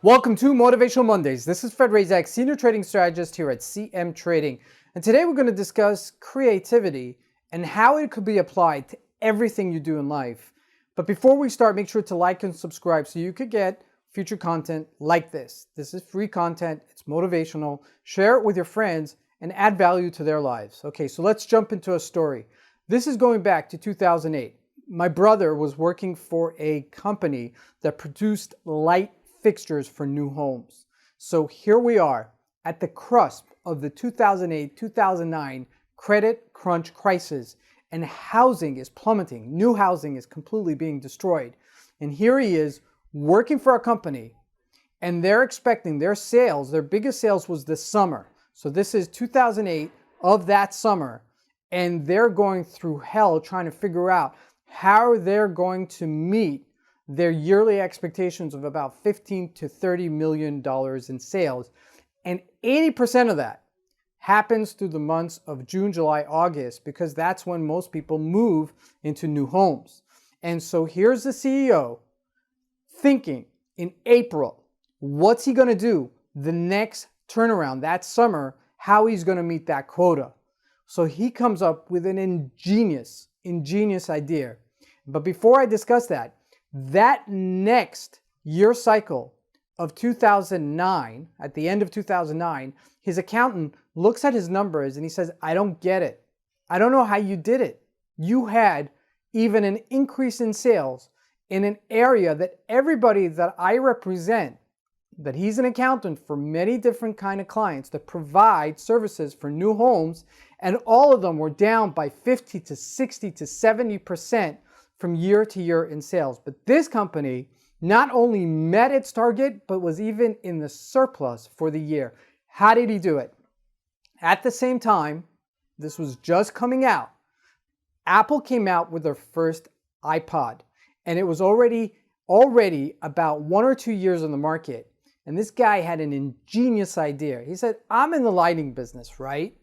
Welcome to Motivational Mondays. This is Fred Razak, Senior Trading Strategist here at CMTrading. And today we're going to discuss creativity and how it could be applied to everything you do in life. But before we start, make sure to like and subscribe so you could get future content like this. This is free content. It's motivational. Share it with your friends and add value to their lives. Okay, so let's jump into a story. This is going back to 2008. My brother was working for a company that produced light fixtures for new homes. So here we are at the cusp of the 2008-2009 credit crunch crisis, and housing is plummeting. New housing is completely being destroyed. And here he is working for a company, and they're expecting their sales, their biggest sales was this summer. So this is 2008 of that summer, and they're going through hell trying to figure out how they're going to meet their yearly expectations of about $15 to $30 million in sales. And 80% of that happens through the months of June, July, August, because that's when most people move into new homes. And so here's the CEO thinking in April, what's he going to do the next turnaround that summer, how he's going to meet that quota. So he comes up with an ingenious idea. But before I discuss that next year cycle of 2009, at the end of 2009, his accountant looks at his numbers and he says, I don't get it. I don't know how you did it. You had even an increase in sales in an area that everybody that I represent, that he's an accountant for many different kind of clients that provide services for new homes, and all of them were down by 50 to 60 to 70% from year to year in sales. But this company not only met its target, but was even in the surplus for the year. How did he do it? At the same time, this was just coming out, Apple came out with their first iPod, and it was already about 1 or 2 years on the market. And this guy had an ingenious idea. He said, I'm in the lighting business, right?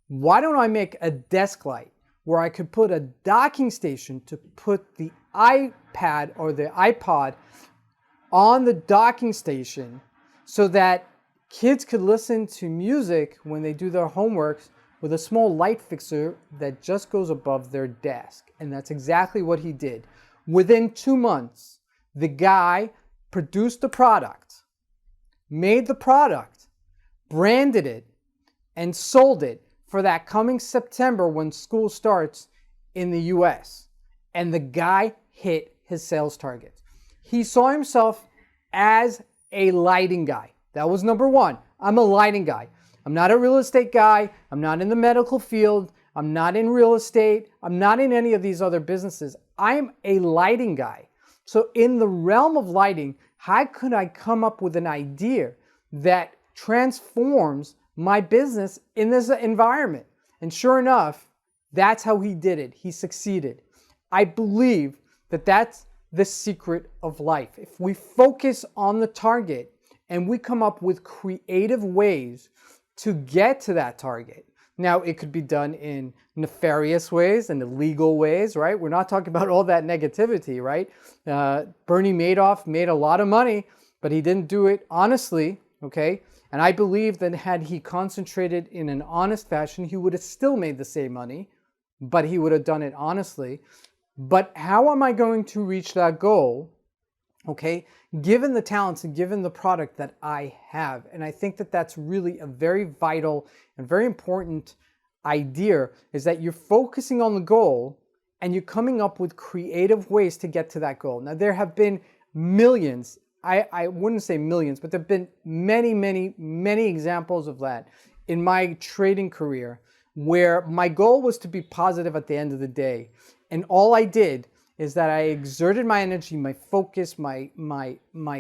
Why don't I make a desk light where I could put a docking station to put the iPad or the iPod on the docking station so that kids could listen to music when they do their homeworks with a small light fixer that just goes above their desk. And that's exactly what he did. Within 2 months, the guy produced the product, made the product, branded it, and sold it for that coming September when school starts in the US. And the guy hit his sales target. He saw himself as a lighting guy. That was number one. I'm a lighting guy. I'm not a real estate guy. I'm not in the medical field. I'm not in real estate. I'm not in any of these other businesses. I'm a lighting guy. So in the realm of lighting, how could I come up with an idea that transforms my business in this environment? And sure enough, that's how he did it. He succeeded. I believe that that's the secret of life. If we focus on the target and we come up with creative ways to get to that target. Now, it could be done in nefarious ways and illegal ways, right? We're not talking about all that negativity, right? Bernie Madoff made a lot of money, but he didn't do it honestly, okay? And I believe that had he concentrated in an honest fashion, he would have still made the same money, but he would have done it honestly. But how am I going to reach that goal, okay, given the talents and given the product that I have? And I think that that's really a very vital and very important idea, is that you're focusing on the goal and you're coming up with creative ways to get to that goal. Now, there have been millions, I wouldn't say millions, but there have been many examples of that in my trading career where my goal was to be positive at the end of the day. And all I did is that I exerted my energy, my focus, my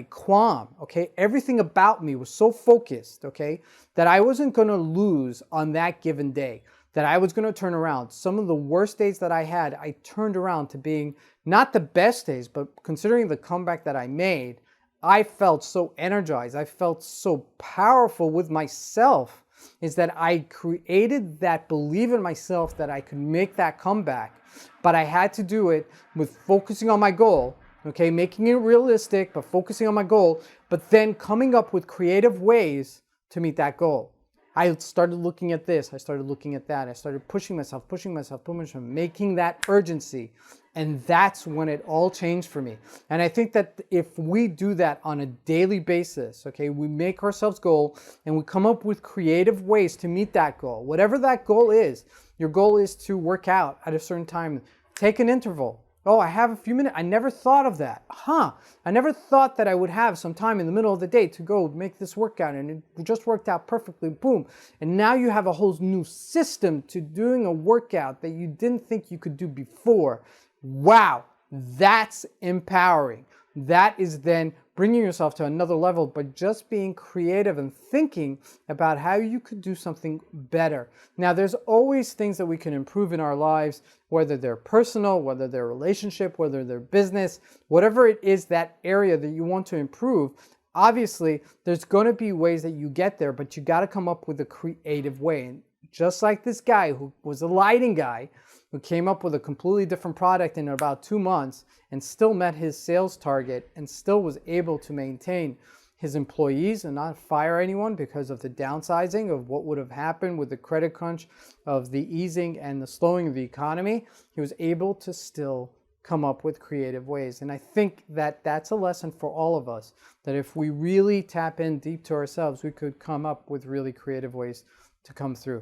qualm, okay? Everything about me was so focused, okay, that I wasn't going to lose on that given day, that I was going to turn around. Some of the worst days that I had, I turned around to being not the best days, but considering the comeback that I made, I felt so energized. I felt so powerful with myself, is that I created that belief in myself that I could make that comeback. But I had to do it with focusing on my goal okay, making it realistic, but focusing on my goal, but then coming up with creative ways to meet that goal. I started looking at this, I started looking at that, I started pushing myself, making that urgency. And that's when it all changed for me. And I think that if we do that on a daily basis, okay, we make ourselves goal and we come up with creative ways to meet that goal. Whatever that goal is, your goal is to work out at a certain time, take an interval. Oh, I have a few minutes. I never thought of that. I never thought that I would have some time in the middle of the day to go make this workout, and it just worked out perfectly. Boom. And now you have a whole new system to doing a workout that you didn't think you could do before. Wow, that's empowering. That is then bringing yourself to another level, but just being creative and thinking about how you could do something better. Now, there's always things that we can improve in our lives, whether they're personal, whether they're relationship, whether they're business, whatever it is, that area that you want to improve. Obviously, there's going to be ways that you get there, but you got to come up with a creative way. And just like this guy who was a lighting guy, who came up with a completely different product in about 2 months and still met his sales target and still was able to maintain his employees and not fire anyone because of the downsizing of what would have happened with the credit crunch of the easing and the slowing of the economy. He was able to still come up with creative ways. And I think that that's a lesson for all of us, that if we really tap in deep to ourselves, we could come up with really creative ways to come through.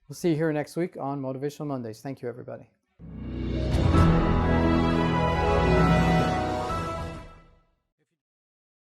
We'll see you here next week on Motivational Mondays. Thank you, everybody.